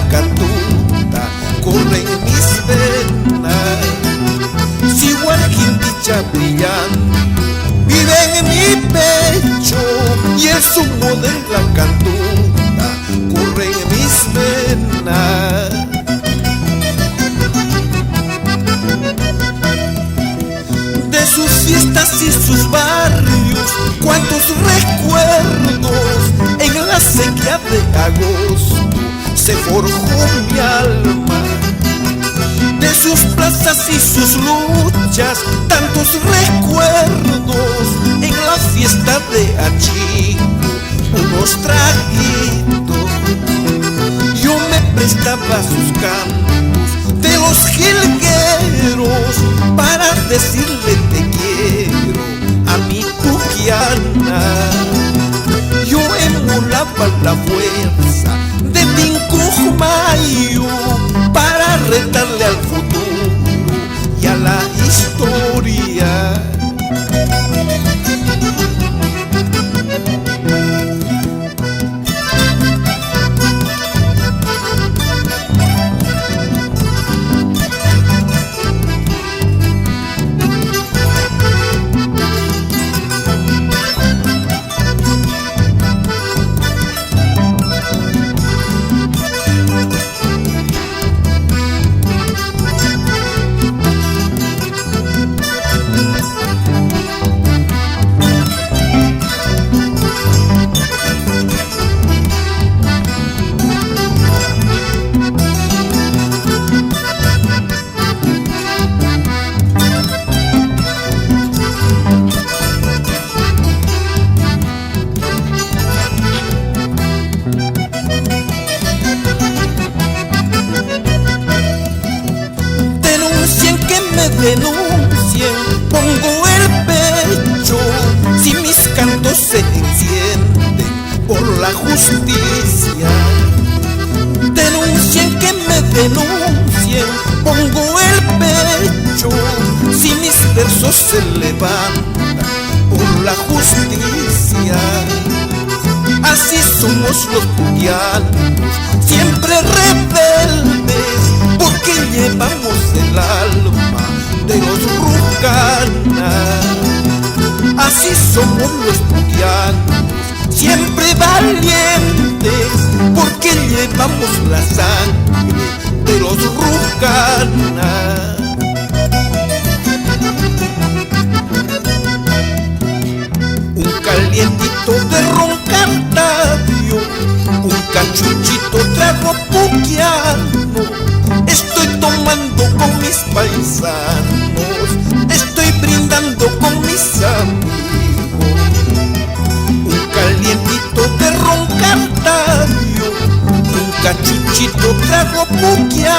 catuta corre en mis venas. Si Huarquín dicha brillante vive en mi pecho y el zumo de la catuta corre en mis venas. De sus fiestas y sus barrios, cuántos recuerdos en la sequía de agosto se forjó mi alma. De sus plazas y sus luchas, tantos recuerdos en la fiesta de Achico, unos traguitos. Yo me prestaba sus cantos de los jilgueros para decirle te quiero a mi Puquiana. Yo emulaba la fuerza de Tincumayo para retarle al futuro y a la historia. Denuncien, pongo el pecho si mis cantos se encienden por la justicia. Denuncien que me denuncien, pongo el pecho si mis versos se levantan por la justicia. Así somos los puquianos, siempre rebeldes, porque llevamos el alma de los Rucanas. Así somos los puquianos, siempre valientes, porque llevamos la sangre de los Rucanas. Un calientito de ron Cartavio, un cachuchito trago puquiano. Estoy tomando con mis paisanos, estoy brindando con mis amigos. Un calientito de ron Cartavio, un cachuchito trago puquiano.